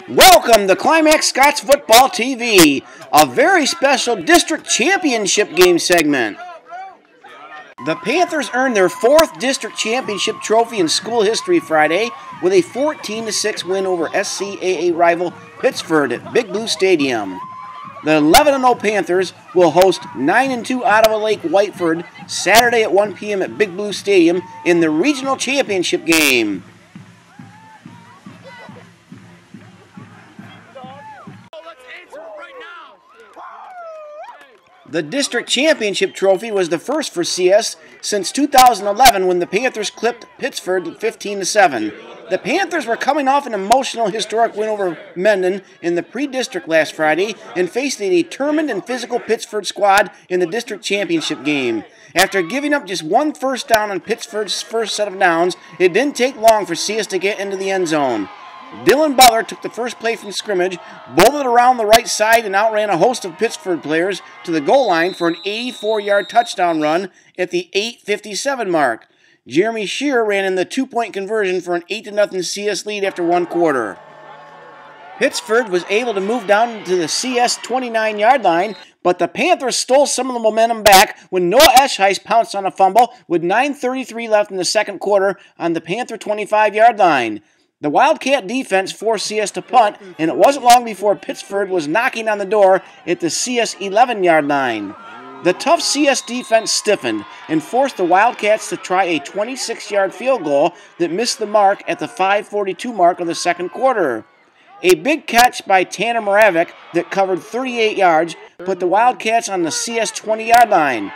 Welcome to Climax-Scotts Football TV, a very special district championship game segment. The Panthers earned their 4th district championship trophy in school history Friday with a 14-6 win over SCAA rival Pittsford at Big Blue Stadium. The 11-0 Panthers will host 9-2 Ottawa Lake Whiteford Saturday at 1 p.m. at Big Blue Stadium in the regional championship game. The district championship trophy was the first for CS since 2011 when the Panthers clipped Pittsford 15-7. The Panthers were coming off an emotional historic win over Mendon in the pre-district last Friday and faced a determined and physical Pittsford squad in the district championship game. After giving up just one first down on Pittsford's first set of downs, it didn't take long for CS to get into the end zone. Dylan Butler took the first play from scrimmage, bolted around the right side, and outran a host of Pittsford players to the goal line for an 84-yard touchdown run at the 8:57 mark. Jeremy Shear ran in the 2-point conversion for an 8-0 CS lead after one quarter. Pittsford was able to move down to the CS 29-yard line, but the Panthers stole some of the momentum back when Noah Eschheis pounced on a fumble with 9:33 left in the second quarter on the Panther 25-yard line. The Wildcat defense forced CS to punt, and it wasn't long before Pittsford was knocking on the door at the CS 11-yard line. The tough CS defense stiffened and forced the Wildcats to try a 26-yard field goal that missed the mark at the 5:42 mark of the second quarter. A big catch by Tanner Moravec that covered 38 yards put the Wildcats on the CS 20-yard line.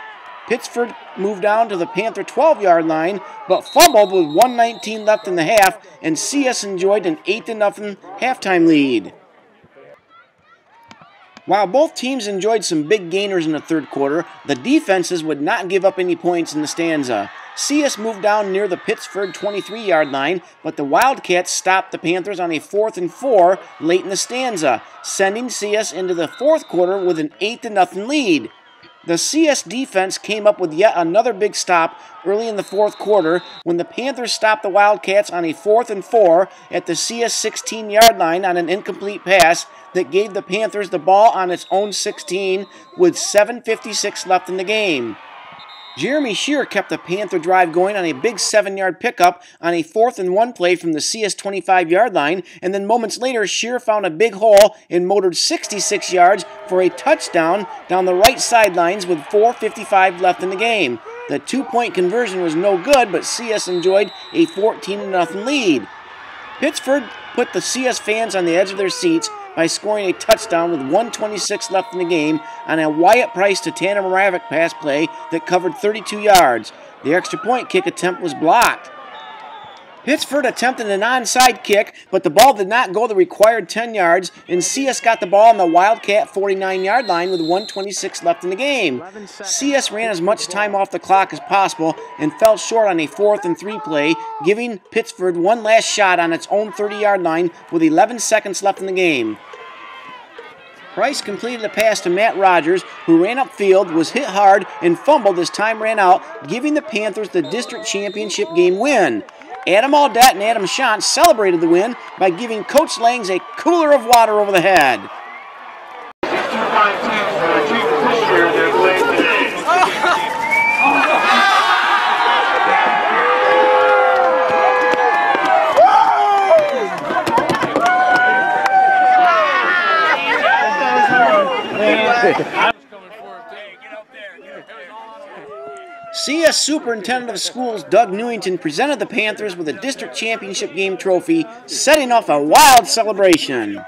Pittsford moved down to the Panther 12-yard line, but fumbled with 1:19 left in the half, and CS enjoyed an 8-0 halftime lead. While both teams enjoyed some big gainers in the third quarter, the defenses would not give up any points in the stanza. CS moved down near the Pittsford 23-yard line, but the Wildcats stopped the Panthers on a 4th and 4 late in the stanza, sending CS into the fourth quarter with an 8-0 lead. The CS defense came up with yet another big stop early in the fourth quarter when the Panthers stopped the Wildcats on a 4th and 4 at the CS 16-yard line on an incomplete pass that gave the Panthers the ball on its own 16 with 7:56 left in the game. Jeremy Shear kept the Panther drive going on a big 7-yard pickup on a 4th and 1 play from the CS 25-yard line, and then moments later, Shear found a big hole and motored 66 yards for a touchdown down the right sidelines with 4:55 left in the game. The 2-point conversion was no good, but CS enjoyed a 14-0 lead. Pittsford put the CS fans on the edge of their seats by scoring a touchdown with 1:26 left in the game on a Wyatt Price to Tanner Moravec pass play that covered 32 yards. The extra point kick attempt was blocked. Pittsford attempted an onside kick, but the ball did not go the required 10 yards, and CS got the ball on the Wildcat 49-yard line with 1:26 left in the game. CS ran as much time off the clock as possible and fell short on a 4th and 3 play, giving Pittsford one last shot on its own 30-yard line with 11 seconds left in the game. Price completed a pass to Matt Rogers, who ran upfield, was hit hard, and fumbled as time ran out, giving the Panthers the district championship game win. Adam Aldette and Adam Schantz celebrated the win by giving Coach Langs a cooler of water over the head. CS Superintendent of Schools Doug Newington presented the Panthers with a district championship game trophy, setting off a wild celebration.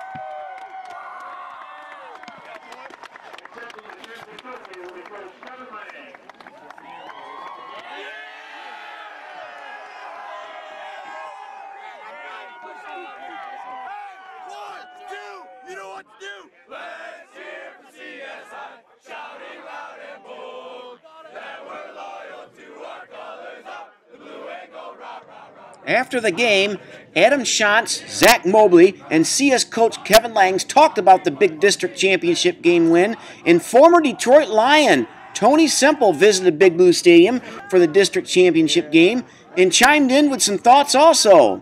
You know what to do. Let's cheer for CSI, shouting loud and bold that we're loyal to our colors up, the blue and gold, rah, rah, rah. After the game, Adam Schantz, Zach Mobley, and CS coach Kevin Langs talked about the big district championship game win, and former Detroit Lion Tony Semple visited Big Blue Stadium for the district championship game and chimed in with some thoughts also.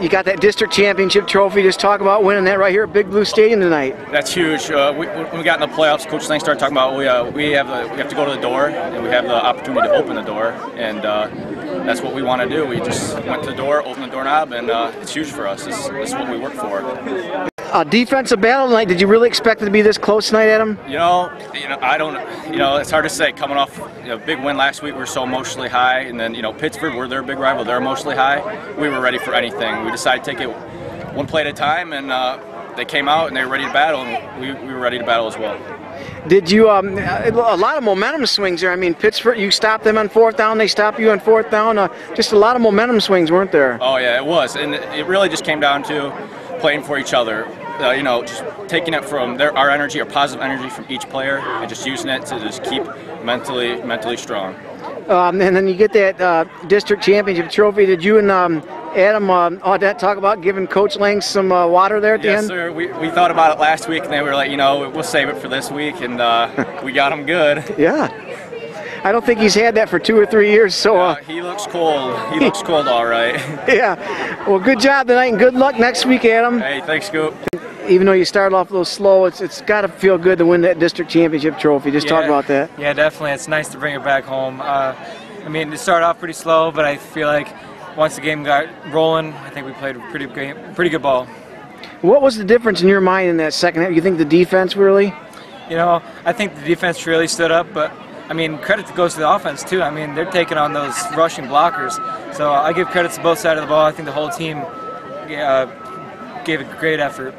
You got that district championship trophy. Just talk about winning that right here at Big Blue Stadium tonight. That's huge. When we got in the playoffs, Coach Lang started talking about we have to go to the door, and we have the opportunity to open the door, and that's what we want to do. We just went to the door, opened the doorknob, and it's huge for us. It's what we work for. Defensive battle tonight. Did you really expect it to be this close tonight, Adam? I don't. It's hard to say. Coming off big win last week, we were so emotionally high, and then Pittsford, we're their big rival. They're emotionally high. We were ready for anything. We decided to take it one play at a time, and they came out and they were ready to battle, and we were ready to battle as well. Did you, a lot of momentum swings there. I mean, Pittsford, you stopped them on 4th down, they stopped you on 4th down. Just a lot of momentum swings, weren't there? Oh yeah, it was, and it really just came down to playing for each other. Just taking it from our energy, our positive energy from each player, and just using it to just keep mentally strong. And then you get that district championship trophy. Did you and Adam Audette talk about giving Coach Lang some water there at the end? Yes, sir. We thought about it last week, and they were like, we'll save it for this week, and we got him good. Yeah. I don't think he's had that for 2 or 3 years. So he looks cold. He looks cold, all right. Yeah. Well, good job tonight, and good luck next week, Adam. Hey, thanks, Scoop. Even though you started off a little slow, it's got to feel good to win that district championship trophy. Just talk about that. Yeah, definitely. It's nice to bring it back home. I mean, it started off pretty slow, but I feel like once the game got rolling, I think we played a pretty good ball. What was the difference in your mind in that second half? You think the defense really? I think the defense really stood up, but I mean, credit goes to the offense too. I mean, they're taking on those rushing blockers. So I give credit to both sides of the ball. I think the whole team gave a great effort.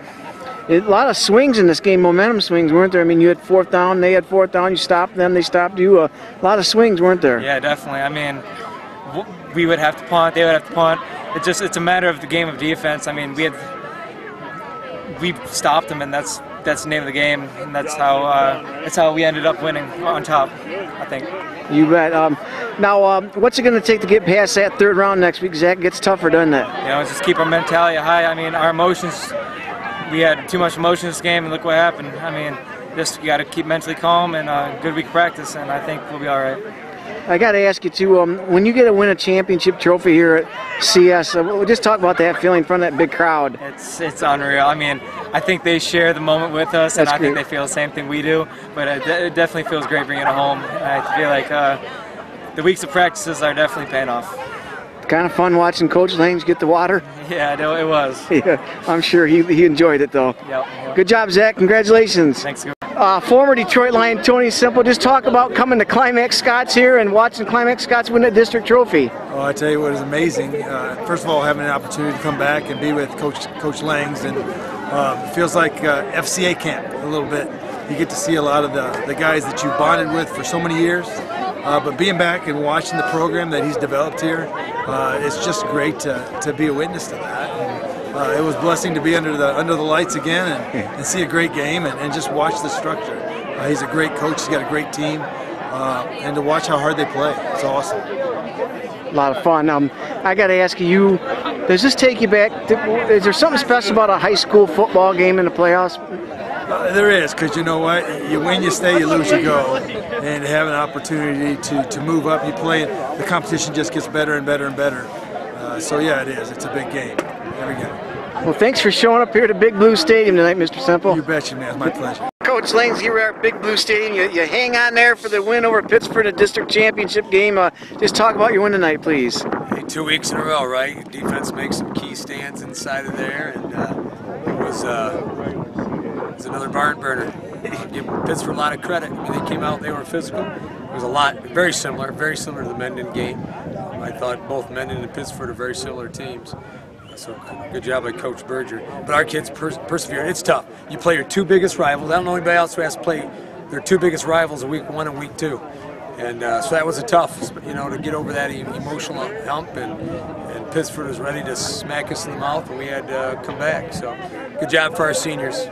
A lot of swings in this game, momentum swings, weren't there? I mean, you had 4th down, they had 4th down, you stopped them, they stopped you. A lot of swings, weren't there? Yeah, definitely. I mean, we would have to punt, they would have to punt. It's a matter of the game of defense. I mean, we stopped them, and that's the name of the game, and that's how we ended up winning on top, I think. You bet. Now, what's it going to take to get past that 3rd round next week? Zach, gets tougher, doesn't it? Just keep our mentality high. I mean, our emotions. We had too much emotion in this game, and look what happened. I mean, you got to keep mentally calm and a good week of practice, and I think we'll be all right. I got to ask you too. When you get to win a championship trophy here at CS, just talk about that feeling in front of that big crowd. It's unreal. I mean, I think they share the moment with us, and I think they feel the same thing we do. But it definitely feels great bringing it home. I feel like the weeks of practices are definitely paying off. Kind of fun watching Coach Lang get the water. Yeah, it was. Yeah, I'm sure he enjoyed it though. Yep. Good job, Zach. Congratulations. Thanks. Former Detroit Lion Tony Simple, just talk about coming to Climax-Scotts here and watching Climax-Scotts win that district trophy. Well, I tell you what is amazing. First of all, having an opportunity to come back and be with Coach Langs, and it feels like FCA camp a little bit. You get to see a lot of the guys that you bonded with for so many years. But being back and watching the program that he's developed here, it's just great to be a witness to that. And, it was a blessing to be under the lights again and see a great game and just watch the structure. He's a great coach. He's got a great team, and to watch how hard they play, it's awesome. A lot of fun. I got to ask you, does this take you back? Is there something special about a high school football game in the playoffs? There is, because you know what? You win, you stay, you lose, you go. And to have an opportunity to move up, you play, the competition just gets better and better and better. So yeah, it is. It's a big game, every game. Well, thanks for showing up here to Big Blue Stadium tonight, Mr. Simple. You betcha, man. It's my pleasure. Coach Langs here at Big Blue Stadium. You hang on there for the win over Pittsford, a district championship game. Just talk about your win tonight, please. Hey, 2 weeks in a row, right? Defense makes some key stands inside of there, and it was another barn burner. Give Pittsford a lot of credit. I mean, they came out, they were physical. It was a lot, very similar to the Mendon game. I thought both Mendon and Pittsford are very similar teams. So good job by Coach Berger. But our kids persevered. It's tough. You play your 2 biggest rivals. I don't know anybody else who has to play their 2 biggest rivals in week 1 and week 2. And so that was a tough, to get over that emotional hump. And Pittsford was ready to smack us in the mouth, and we had to come back. So good job for our seniors.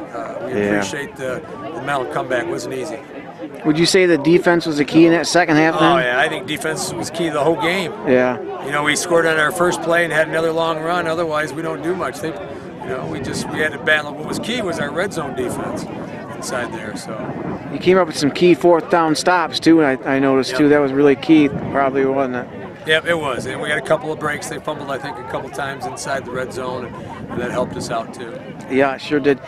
We appreciate the mental comeback. It wasn't easy. Would you say the defense was the key in that second half then? Oh, yeah. I think defense was key to the whole game. Yeah. We scored on our first play and had another long run. Otherwise, we don't do much. We had to battle. What was key was our red zone defense inside there. So you came up with some key 4th down stops too, and I noticed too that was really key, probably, wasn't it? Yep, it was. And we had a couple of breaks. They fumbled, I think, a couple times inside the red zone, and that helped us out too. Yeah, sure did.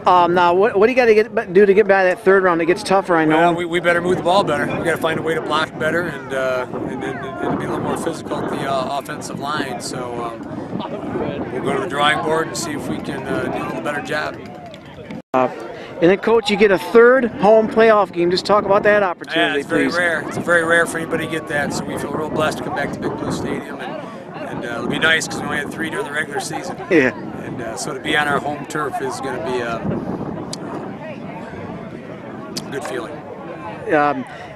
Now, what do you got to do to get by that third round? It gets tougher, I know. Well, we better move the ball better. We got to find a way to block better and be a little more physical at the offensive line. So we'll go to the drawing board and see if we can do a little better job. And then, Coach, you get a third home playoff game. Just talk about that opportunity, yeah, it's very please. rare. It's very rare for anybody to get that, so we feel real blessed to come back to Big Blue Stadium, and it'll be nice because we only had 3 during the regular season. Yeah. And so to be on our home turf is going to be a good feeling.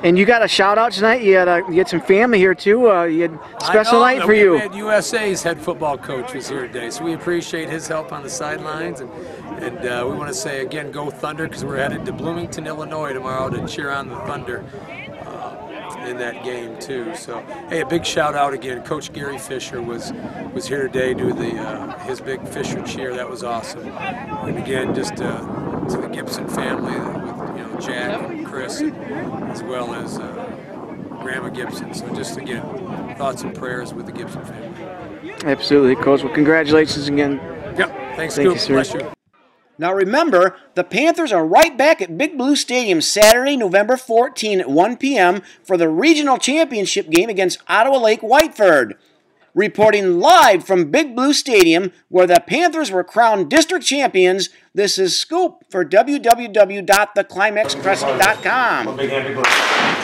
And you got a shout out tonight. You had some family here too. You had special night for you. We had USA's head football coach was here today, so we appreciate his help on the sidelines, and we want to say again, go Thunder, because we're headed to Bloomington, Illinois tomorrow to cheer on the Thunder in that game too. So hey, a big shout out again. Coach Gary Fisher was here today to do his big Fisher cheer. That was awesome. And again, just to the Gibson family with Jack and Chris, as well as Grandma Gibson. So just again, thoughts and prayers with the Gibson family. Absolutely, Coach. Well, congratulations again. Yep. Thanks, Thank Scoop. you, sir. Bless you. Now remember, the Panthers are right back at Big Blue Stadium Saturday, November 14 at 1 p.m. for the regional championship game against Ottawa Lake Whiteford. Reporting live from Big Blue Stadium, where the Panthers were crowned district champions, this is Scoop for www.theclimaxcrescent.com.